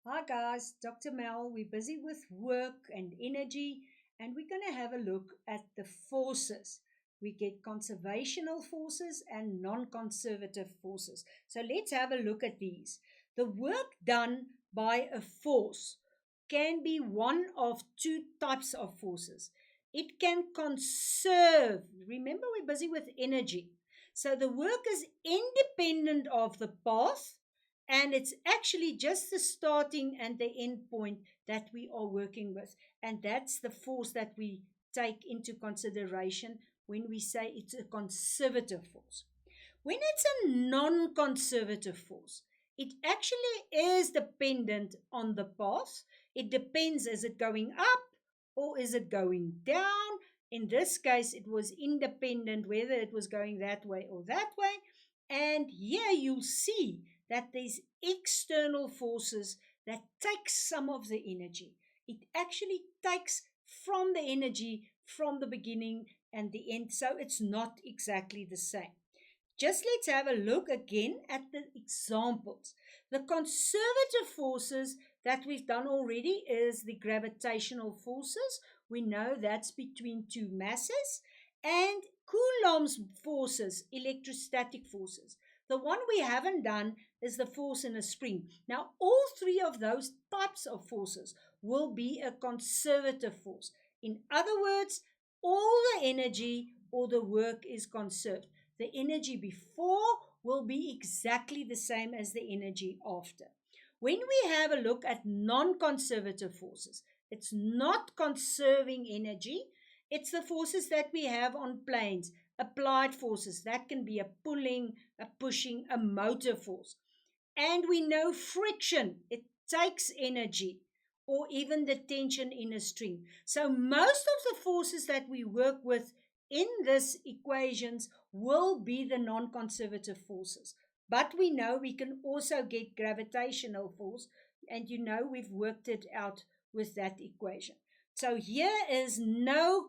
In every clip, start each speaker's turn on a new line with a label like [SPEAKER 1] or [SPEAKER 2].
[SPEAKER 1] Hi guys, Dr. Mel. We're busy with work and energy, and we're going to have a look at the forces. We get conservational forces and non conservative forces. So let's have a look at these. The work done by a force can be one of two types of forces. It can conserve. Remember, we're busy with energy. So the work is independent of the path, and it's actually just the starting and the end point that we are working with. And that's the force that we take into consideration when we say it's a conservative force. When it's a non conservative force, it actually is dependent on the path. It depends, is it going up or is it going down? In this case, it was independent whether it was going that way or that way. And here you'll see that there's external forces that take some of the energy. It actually takes from the energy from the beginning and the end, so it's not exactly the same. Just let's have a look again at the examples. The conservative forces that we've done already is the gravitational forces. We know that's between two masses. And Coulomb's forces, electrostatic forces. The one we haven't done is the force in a spring. Now, all three of those types of forces will be a conservative force. In other words, all the energy or the work is conserved. The energy before will be exactly the same as the energy after. When we have a look at non conservative forces, it's not conserving energy, it's the forces that we have on planes, applied forces. That can be a pulling, a pushing, a motor force. And we know friction, it takes energy, or even the tension in a string. So most of the forces that we work with in this equations will be the non-conservative forces. But we know we can also get gravitational force, and we've worked it out with that equation. So here is no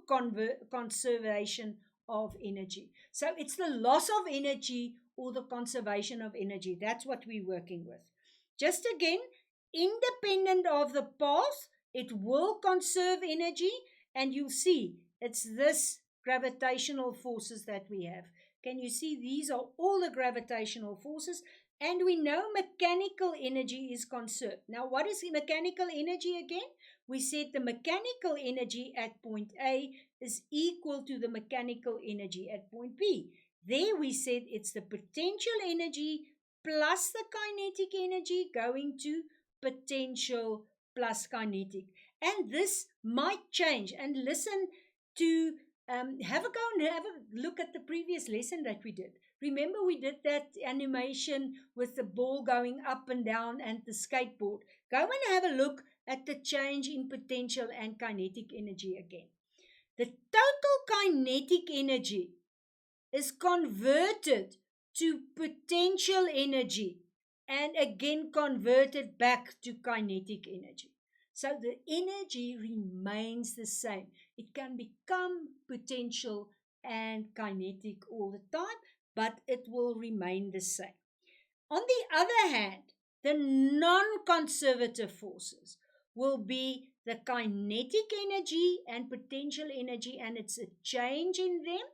[SPEAKER 1] conservation of energy. So it's the loss of energy or the conservation of energy. That's what we're working with. Just again, independent of the path, it will conserve energy, and you'll see it's this gravitational forces that we have. Can you see these are all the gravitational forces? And we know mechanical energy is conserved. Now, what is mechanical energy again? We said the mechanical energy at point A is equal to the mechanical energy at point B. There we said it's the potential energy plus the kinetic energy going to potential plus kinetic. And this might change. And listen to have a go and have a look at the previous lesson that we did. Remember, we did that animation with the ball going up and down and the skateboard. Go and have a look at the change in potential and kinetic energy again. The total kinetic energy is converted to potential energy and again converted back to kinetic energy. So the energy remains the same. It can become potential and kinetic all the time, but it will remain the same. On the other hand, the non conservative forces will be the kinetic energy and potential energy, and it's a change in them.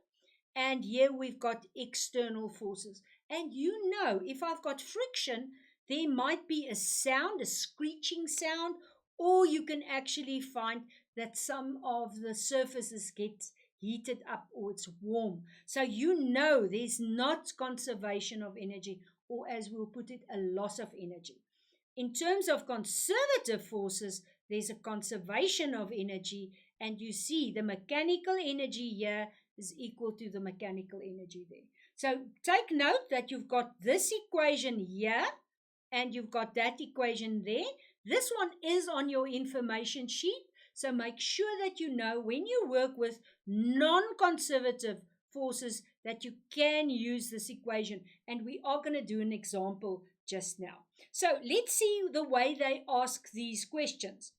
[SPEAKER 1] And here we've got external forces. And if I've got friction, there might be a sound, a screeching sound, or you can actually find that some of the surfaces get heated up or it's warm. So there's not conservation of energy, or as we'll put it, a loss of energy. In terms of conservative forces, there's a conservation of energy, and you see the mechanical energy here is equal to the mechanical energy there. So take note that you've got this equation here and you've got that equation there. This one is on your information sheet. So make sure that you know when you work with non conservative forces that you can use this equation. And we are going to do an example just now. So let's see the way they ask these questions.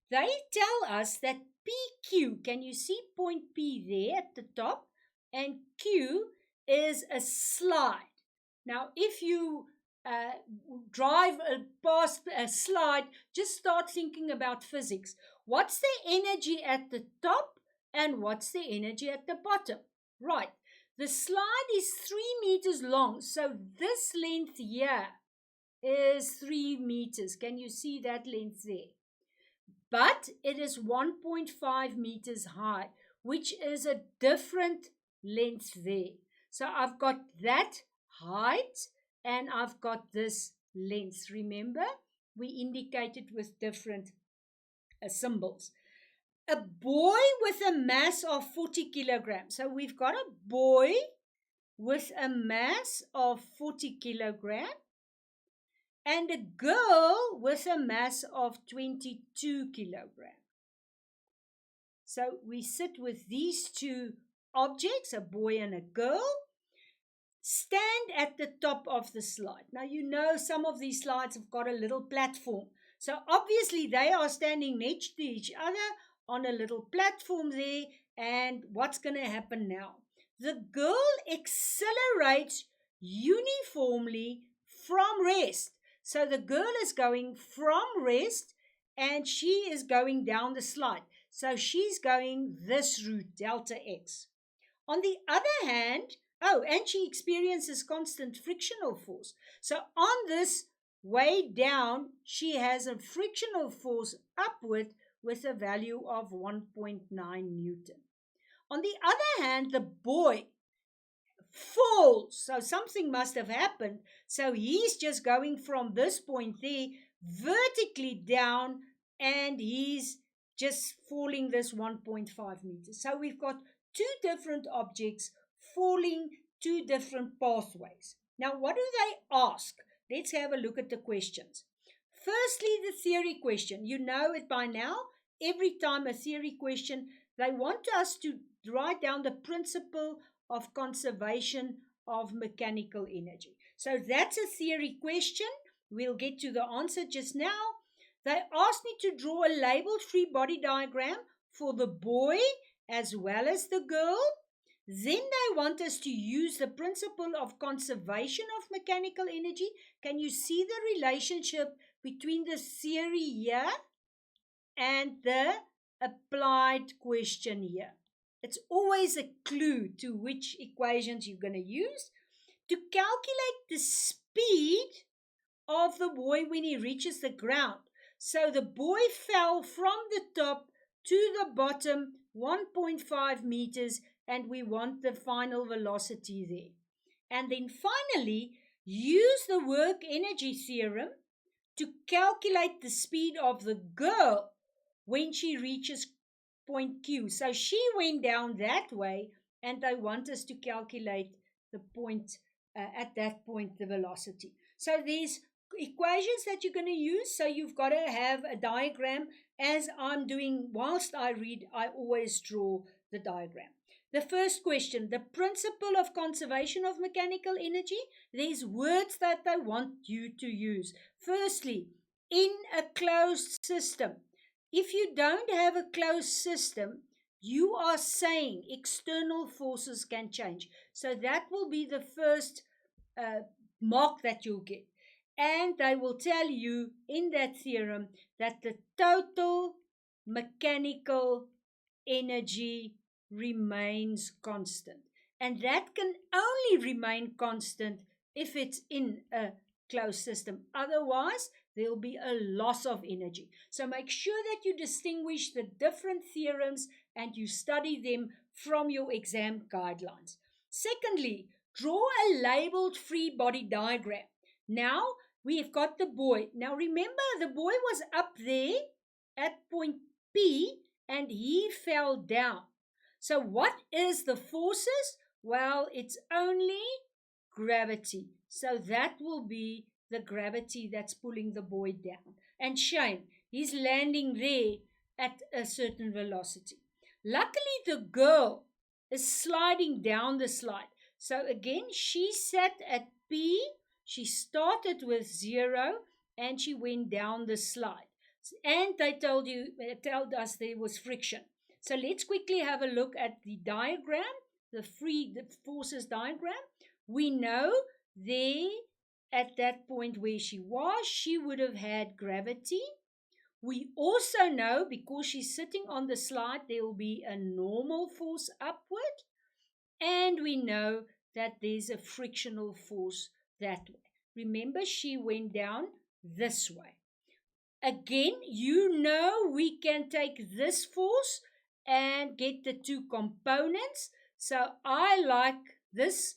[SPEAKER 1] They tell us that PQ, can you see point P there at the top? And Q is a slide. Now, if you uh, drive past a slide, just start thinking about physics. What's the energy at the top and what's the energy at the bottom? Right. The slide is 3 meters long, so this length here is 3 meters. Can you see that length there? But it is 1.5 meters high, which is a different length there. So I've got that height and I've got this length. Remember, we indicated with different symbols. A boy with a mass of 40 kilograms. So we've got a boy with a mass of 40 kilograms and a girl with a mass of 22 kilograms. So we sit with these two objects, a boy and a girl, stand at the top of the slide. Now, you know some of these slides have got a little platform. So obviously they are standing next to each other on a little platform there. And what's going to happen now? The girl accelerates uniformly from rest. So the girl is going from rest and she is going down the slide. So she's going this route, delta x. On the other hand, and she experiences constant frictional force. So on this way down, she has a frictional force upward with a value of 1.9 Newton. On the other hand, the boy falls. So something must have happened. So he's just going from this point there vertically down and he's just falling this 1.5 meters. So we've got two different objects falling two different pathways. Now, what do they ask? Let's have a look at the questions. Firstly, the theory question. You know it by now. Every time a theory question, they want us to write down the principle of conservation of mechanical energy. So that's a theory question. We'll get to the answer just now. They asked me to draw a labeled free body diagram for the boy as well as the girl. Then they want us to use the principle of conservation of mechanical energy. Can you see the relationship between the theory here and the applied question here? It's always a clue to which equations you're going to use. To calculate the speed of the boy when he reaches the ground. So the boy fell from the top to the bottom 1.5 meters and we want the final velocity there. And then finally, use the work energy theorem to calculate the speed of the girl when she reaches point Q. So she went down that way and they want us to calculate the point, at that point, the velocity. So there's equations that you're going to use. So you've got to have a diagram. As I'm doing, whilst I read, I always draw the diagram. The first question, the principle of conservation of mechanical energy. There's words that they want you to use. Firstly, in a closed system. If you don't have a closed system, you are saying external forces can change. So that will be the first mark that you'll get. And they will tell you in that theorem that the total mechanical energy remains constant. And that can only remain constant if it's in a closed system. Otherwise, there'll be a loss of energy. So make sure that you distinguish the different theorems and you study them from your exam guidelines. Secondly, draw a labeled free body diagram. Now, we've got the boy. Now, remember, the boy was up there at point P and he fell down. So what is the forces? Well, it's only gravity. So that will be the gravity that's pulling the boy down. And Shane, he's landing there at a certain velocity. Luckily, the girl is sliding down the slide. So again, she sat at P. She started with 0 and she went down the slide. And they told us there was friction. So let's quickly have a look at the diagram, the forces diagram. We know there at that point where she was, she would have had gravity. We also know, because she's sitting on the slide, there will be a normal force upward. And we know that there's a frictional force that way. Remember, she went down this way. Again, you know we can take this force and get the two components. So I like this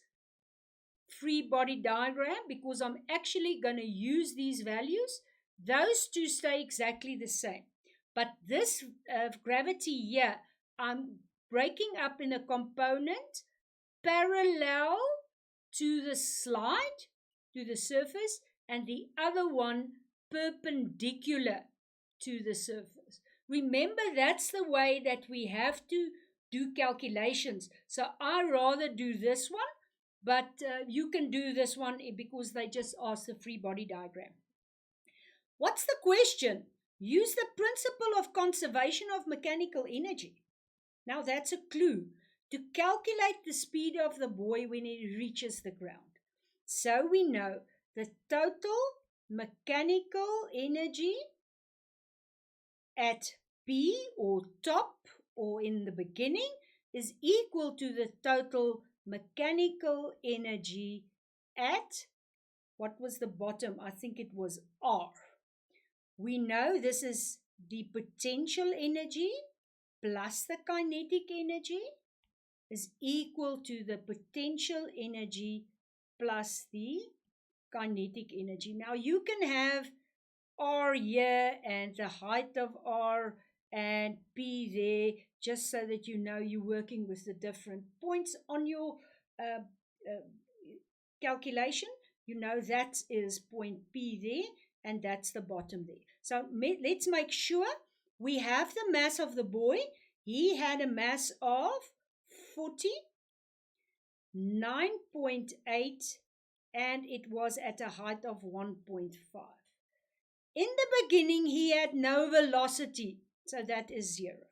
[SPEAKER 1] free body diagram because I'm actually going to use these values. Those two stay exactly the same. But this gravity here, I'm breaking up in a component parallel to the slide, to the surface, and the other one perpendicular to the surface. Remember, that's the way that we have to do calculations. So I rather do this one, but you can do this one because they just asked the free body diagram. What's the question? Use the principle of conservation of mechanical energy. Now that's a clue to calculate the speed of the boy when he reaches the ground. So we know the total mechanical energy at P, or top, or in the beginning, is equal to the total mechanical energy at, what was the bottom? I think it was R. We know this is the potential energy plus the kinetic energy is equal to the potential energy plus the kinetic energy. Now you can have R here and the height of R and P there, just so that you know you're working with the different points on your calculation. You know that is point P there, and that's the bottom there. So let's make sure we have the mass of the boy. He had a mass of 49.8, and it was at a height of 1.5. In the beginning, he had no velocity, so that is 0.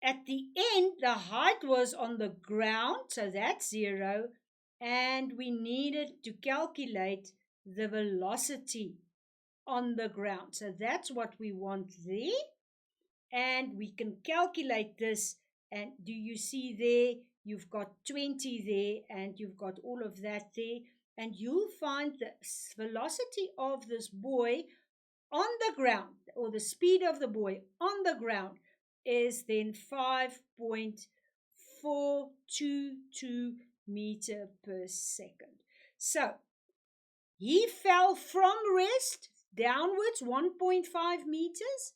[SPEAKER 1] At the end, the height was on the ground, so that's 0, and we needed to calculate the velocity on the ground. So that's what we want there, and we can calculate this. And do you see there, you've got 20 there, and you've got all of that there, and you'll find the velocity of this boy on the ground, or the speed of the boy on the ground, is then 5.422 meter per second. So he fell from rest downwards 1.5 meters.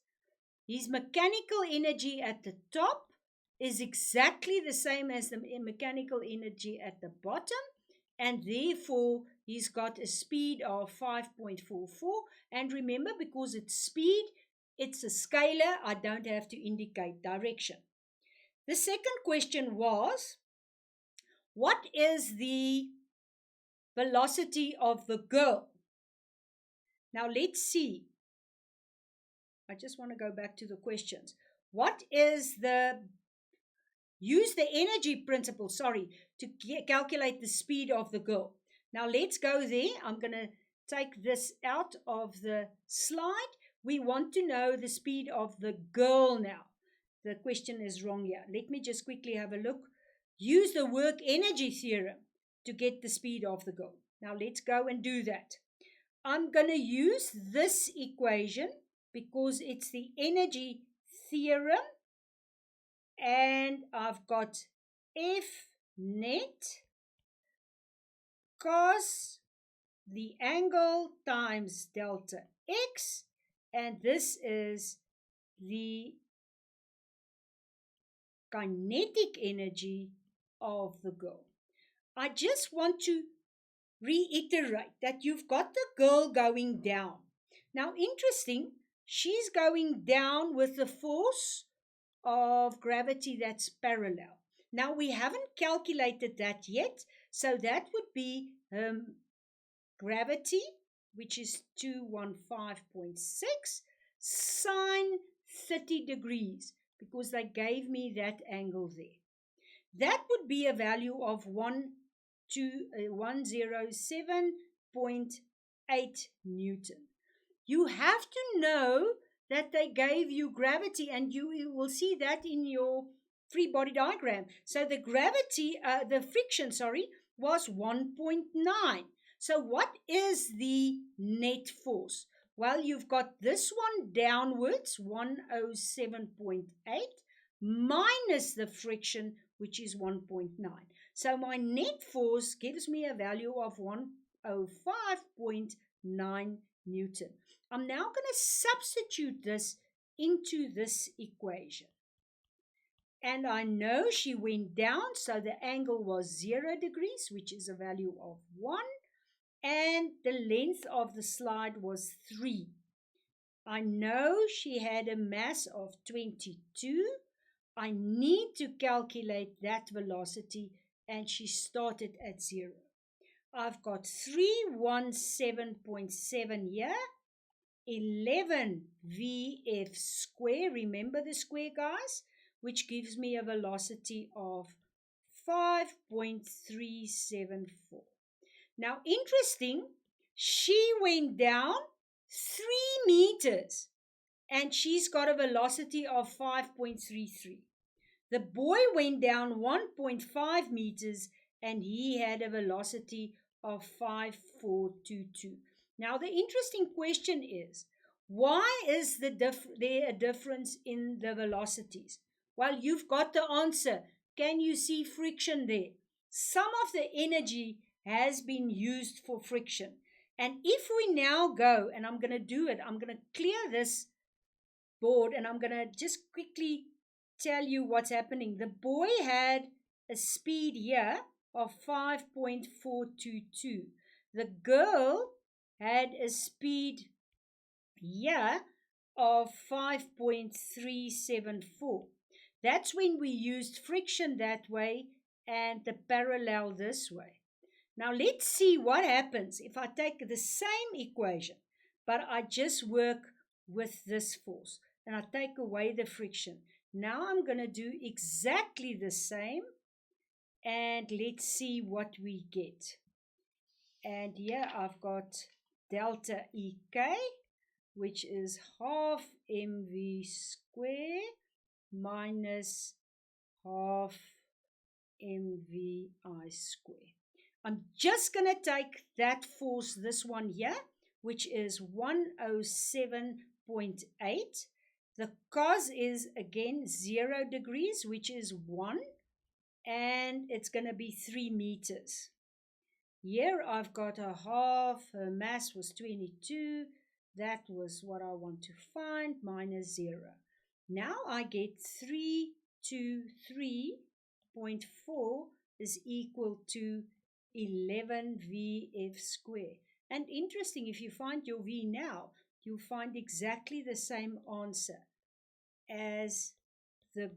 [SPEAKER 1] His mechanical energy at the top is exactly the same as the mechanical energy at the bottom, and therefore he's got a speed of 5.44. And remember, because it's speed, it's a scalar, I don't have to indicate direction. The second question was, what is the velocity of the girl? Now let's see. I just want to go back to the questions. What is use the energy principle, to calculate the speed of the girl. Now let's go there. I'm going to take this out of the slide. We want to know the speed of the girl now. The question is wrong here. Let me just quickly have a look. Use the work energy theorem to get the speed of the girl. Now let's go and do that. I'm going to use this equation because it's the energy theorem, and I've got F net cos the angle times delta x, and this is the kinetic energy of the girl. I just want to reiterate that you've got the girl going down. Now, interesting, she's going down with the force of gravity that's parallel. Now, we haven't calculated that yet, so that would be gravity, which is 215.6, sine 30 degrees, because they gave me that angle there. That would be a value of 107 5.8 Newton. You have to know that they gave you gravity, and you will see that in your free body diagram. So the friction, was 1.9. So what is the net force? Well, you've got this one downwards, 107.8, minus the friction, which is 1.9. So my net force gives me a value of 105.9 Newton. I'm now going to substitute this into this equation. And I know she went down, so the angle was 0 degrees, which is a value of 1. And the length of the slide was 3. I know she had a mass of 22. I need to calculate that velocity, and she started at 0. I've got 317.7 here, 11 VF square, remember the square, guys, which gives me a velocity of 5.374. Now, interesting, she went down 3 meters, and she's got a velocity of 5.33. The boy went down 1.5 meters, and he had a velocity of 5.422. Now, the interesting question is, why is there a difference in the velocities? Well, you've got the answer. Can you see friction there? Some of the energy has been used for friction. And if we now go, and I'm going to do it, I'm going to clear this board, and I'm going to just quickly tell you what's happening. The boy had a speed here of 5.422. The girl had a speed here of 5.374. That's when we used friction that way and the parallel this way. Now let's see what happens if I take the same equation, but I just work with this force, and I take away the friction. Now I'm going to do exactly the same, and let's see what we get. And here I've got delta EK, which is half mv square minus half mvi square. I'm just going to take that force, this one here, which is 107.8. The cos is, again, 0 degrees, which is 1. And it's going to be 3 meters. Here I've got a half, her mass was 22. That was what I want to find, minus 0. Now I get 323.4 is equal to 11 VF square. And interesting, if you find your V now, you'll find exactly the same answer as the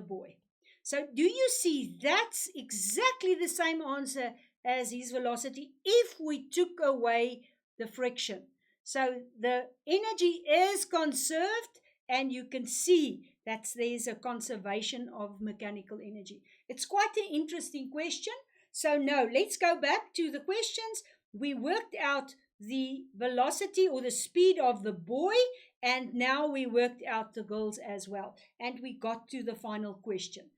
[SPEAKER 1] boy. So do you see that's exactly the same answer as his velocity if we took away the friction? So the energy is conserved, and you can see that there's a conservation of mechanical energy. It's quite an interesting question. So now let's go back to the questions. We worked out the velocity or the speed of the boy, and now we worked out the girls as well. And we got to the final question.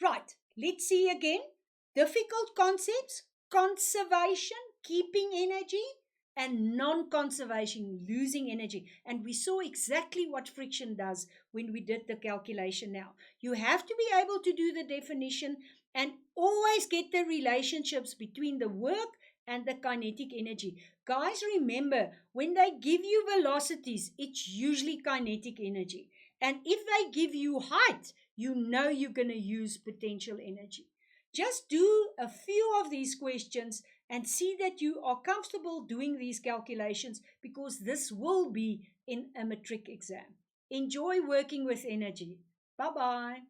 [SPEAKER 1] Right, let's see again. Difficult concepts: conservation, keeping energy, and non-conservation, losing energy. And we saw exactly what friction does when we did the calculation now. You have to be able to do the definition and always get the relationships between the work and the kinetic energy. Guys, remember, when they give you velocities, it's usually kinetic energy. And if they give you height, you know you're going to use potential energy. Just do a few of these questions and see that you are comfortable doing these calculations, because this will be in a matric exam. Enjoy working with energy. Bye-bye.